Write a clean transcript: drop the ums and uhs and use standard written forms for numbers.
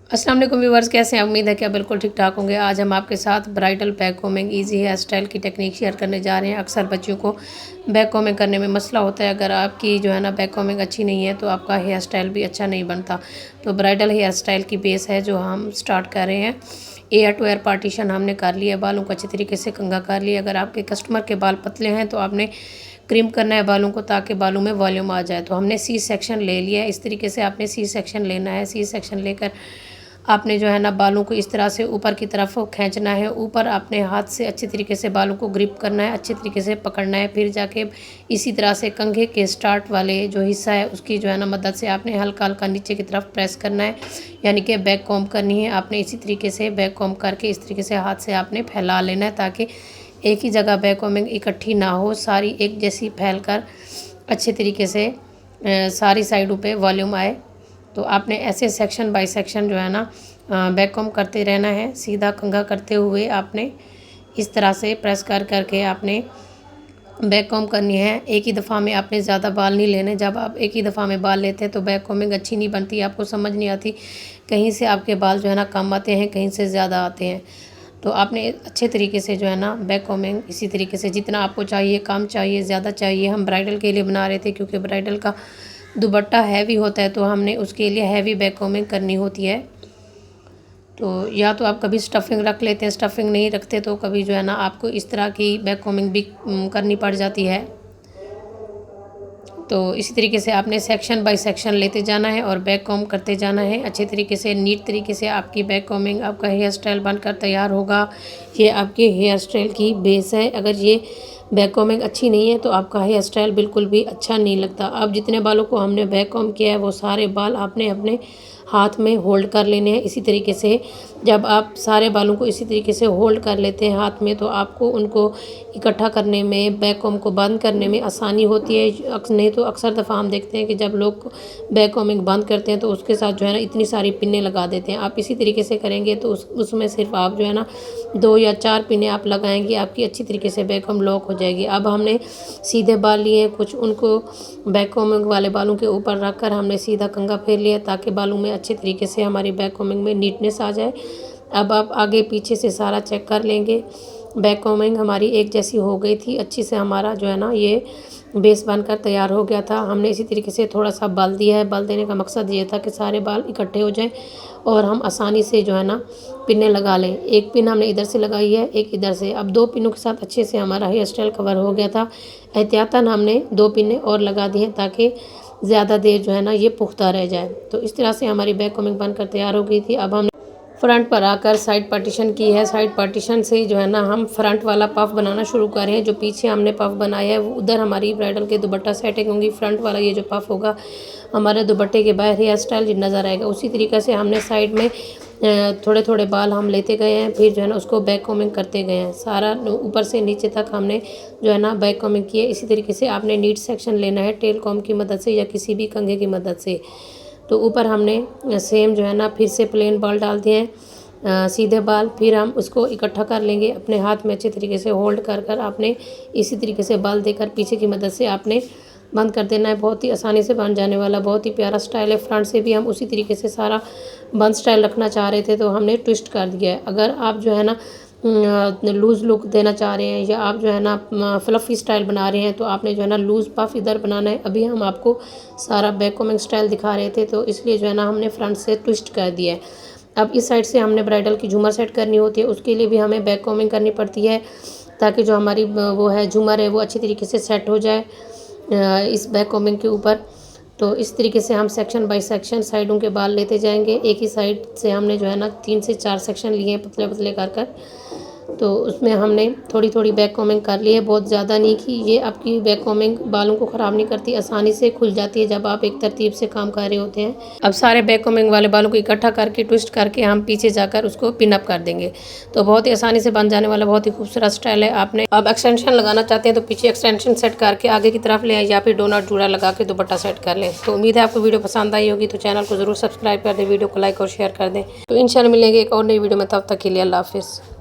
अस्सलाम वालेकुम व्यूअर्स, कैसे हैं? उम्मीद है कि आप बिल्कुल ठीक ठाक होंगे। आज हम आपके साथ bridal backcombing easy hair style की टेक्निक शेयर करने जा रहे हैं। अक्सर बच्चियों को बैक कोमिंग करने में मसला होता है। अगर आपकी जो है ना बैक कोमिंग अच्छी नहीं है तो आपका हेयर स्टाइल भी अच्छा नहीं बनता। तो ब्राइडल हेयर स्टाइल की बेस है जो हम स्टार्ट कर रहे हैं। एयर टू एयर पार्टीशन हमने कर लिया, बालों को अच्छी तरीके से कंघा कर लिया। अगर आपके कस्टमर के बाल पतले हैं तो आपने क्रीम करना है बालों को, ताकि बालों में वॉल्यूम आ जाए। तो हमने सी सेक्शन ले लिया है। इस तरीके से आपने सी सेक्शन लेना है। सी सेक्शन लेकर आपने जो है ना बालों को इस तरह से ऊपर की तरफ खींचना है। ऊपर आपने हाथ से अच्छी तरीके से बालों को ग्रिप करना है, अच्छी तरीके से पकड़ना है। फिर जाके इसी तरह से कंघे के स्टार्ट वाले जो हिस्सा है उसकी जो है ना मदद से आपने हल्का हल्का नीचे की तरफ प्रेस करना है, यानी कि बैक कॉम्ब करनी है। आपने इसी तरीके से बैक कॉम्ब करके इस तरीके से हाथ से आपने फैला लेना है, ताकि एक ही जगह बैक कॉम्बिंग इकट्ठी ना हो, सारी एक जैसी फैल कर अच्छे तरीके से सारी साइडों पे वॉल्यूम आए। तो आपने ऐसे सेक्शन बाय सेक्शन जो है ना बैक कॉम्ब करते रहना है। सीधा कंघा करते हुए आपने इस तरह से प्रेस कर करके आपने बैक कॉम्ब करनी है। एक ही दफ़ा में आपने ज़्यादा बाल नहीं लेने। जब आप एक ही दफ़ा में बाल लेते हैं तो बैक कॉम्बिंग अच्छी नहीं बनती, आपको समझ नहीं आती। कहीं से आपके बाल जो है ना कम आते हैं, कहीं से ज़्यादा आते हैं। तो आपने अच्छे तरीके से जो है ना बैक कॉम्बिंग इसी तरीके से जितना आपको चाहिए, कम चाहिए, ज़्यादा चाहिए। हम ब्राइडल के लिए बना रहे थे क्योंकि ब्राइडल का दुपट्टा हैवी होता है, तो हमने उसके लिए हैवी बैक कॉम्बिंग करनी होती है। तो या तो आप कभी स्टफिंग रख लेते हैं, स्टफिंग नहीं रखते तो कभी जो है ना आपको इस तरह की बैक कॉम्बिंग भी करनी पड़ जाती है। तो इसी तरीके से आपने सेक्शन बाय सेक्शन लेते जाना है और बैक कॉम्ब करते जाना है। अच्छे तरीके से नीट तरीके से आपकी बैक कॉम्बिंग, आपका हेयर स्टाइल बनकर तैयार होगा। ये आपके हेयर स्टाइल की बेस है। अगर ये बैक कॉम्बिंग अच्छी नहीं है तो आपका हेयर स्टाइल बिल्कुल भी अच्छा नहीं लगता। अब जितने बालों को हमने बैक कॉम्ब किया है वो सारे बाल आपने अपने हाथ में होल्ड कर लेने हैं। इसी तरीके से जब आप सारे बालों को इसी तरीके से होल्ड कर लेते हैं हाथ में, तो आपको उनको इकट्ठा करने में, बैक कॉम्ब को बंद करने में आसानी होती है। नहीं तो अक्सर दफ़ा हम देखते हैं कि जब लोग बैक कॉम्बिंग बंद करते हैं तो उसके साथ जो है ना इतनी सारी पिनें लगा देते हैं। आप इसी तरीके से करेंगे तो उसमें सिर्फ आप जो है ना 2 या 4 पिनें आप लगाएंगे, आपकी अच्छी तरीके से बैक कॉम्ब लॉक हो जाएगी। अब हमने सीधे बाल लिए, कुछ उनको बैक कॉम्बिंग वाले बालों के ऊपर रख कर हमने सीधा कंघा फेर लिया, ताकि बालों में अच्छे तरीके से हमारी बैक कॉम्बिंग में नीटनेस आ जाए। अब आप आगे पीछे से सारा चेक कर लेंगे। बैक कॉम्बिंग हमारी एक जैसी हो गई थी, अच्छी से हमारा जो है ना ये बेस बनकर तैयार हो गया था। हमने इसी तरीके से थोड़ा सा बल दिया है। बल देने का मकसद ये था कि सारे बाल इकट्ठे हो जाएं और हम आसानी से जो है ना पिनें लगा लें। एक पिन हमने इधर से लगाई है, एक इधर से। अब 2 पिनों के साथ अच्छे से हमारा हेयर स्टाइल कवर हो गया था। एहतियातन हमने 2 पिनें और लगा दी हैं ताकि ज़्यादा देर जो है ना ये पुख्ता रह जाए। तो इस तरह से हमारी बैक कॉम्बिंग बनकर तैयार हो गई थी। अब हमने फ्रंट पर आकर साइड पार्टीशन की है। साइड पार्टीशन से जो है ना हम फ्रंट वाला पफ बनाना शुरू कर रहे हैं। जो पीछे हमने पफ बनाया है वो उधर हमारी ब्राइडल के दुपट्टा सेटिंग होंगी। फ्रंट वाला ये जो पफ होगा हमारे दुपट्टे के बाहर हेयर स्टाइल नज़र आएगा। उसी तरीके से हमने साइड में थोड़े थोड़े बाल हम लेते गए हैं, फिर जो है ना उसको बैक कॉम्बिंग करते गए हैं। सारा ऊपर से नीचे तक हमने जो है ना बैक कॉम्बिंग की है। इसी तरीके से आपने नीट सेक्शन लेना है टेल कॉम्ब की मदद से या किसी भी कंघे की मदद से। तो ऊपर हमने सेम जो है ना फिर से प्लेन बाल डाल दिए हैं, सीधे बाल। फिर हम उसको इकट्ठा कर लेंगे अपने हाथ में, अच्छे तरीके से होल्ड कर कर आपने इसी तरीके से बाल देकर पीछे की मदद से आपने बंद कर देना है। बहुत ही आसानी से बन जाने वाला बहुत ही प्यारा स्टाइल है। फ्रंट से भी हम उसी तरीके से सारा बंद स्टाइल रखना चाह रहे थे तो हमने ट्विस्ट कर दिया है। अगर आप जो है ना लूज़ लुक देना चाह रहे हैं या आप जो है ना फ्लफ़ी स्टाइल बना रहे हैं तो आपने जो है ना लूज़ पफ इधर बनाना है। अभी हम आपको सारा बैक कॉम्बिंग स्टाइल दिखा रहे थे तो इसलिए जो है ना हमने फ्रंट से ट्विस्ट कर दिया है। अब इस साइड से हमने ब्राइडल की झूमर सेट करनी होती है, उसके लिए भी हमें बैक कॉम्बिंग करनी पड़ती है, ताकि जो हमारी वो है झूमर है वो अच्छी तरीके से सेट हो जाए इस बैक कॉम्बिंग के ऊपर। तो इस तरीके से हम सेक्शन बाय सेक्शन साइडों के बाल लेते जाएंगे। एक ही साइड से हमने जो है ना 3 से 4 सेक्शन लिए हैं पतले पतले कर कर। तो उसमें हमने थोड़ी थोड़ी बैक कॉम्बिंग कर ली है, बहुत ज़्यादा नहीं की। ये आपकी बैक कॉम्बिंग बालों को ख़राब नहीं करती, आसानी से खुल जाती है जब आप एक तरतीब से काम कर रहे होते हैं। अब सारे बैक कॉम्बिंग वाले बालों को इकट्ठा करके ट्विस्ट करके हम पीछे जाकर उसको पिन अप कर देंगे। तो बहुत ही आसानी से बन जाने वाला बहुत ही खूबसूरत स्टाइल है। आपने अब एक्सटेंशन लगाना चाहते हैं तो पीछे एक्सटेंशन सेट करके आगे की तरफ ले आए या फिर डोनट जूड़ा लगा के दुपट्टा सेट कर लें। तो उम्मीद है आपको वीडियो पसंद आई होगी। तो चैनल को ज़रूर सब्सक्राइब कर दें, वीडियो को लाइक और शेयर कर दें। तो इंशाल्लाह मिलेंगे एक और नई वीडियो में, तब तक के लिए अल्लाह हाफिज़।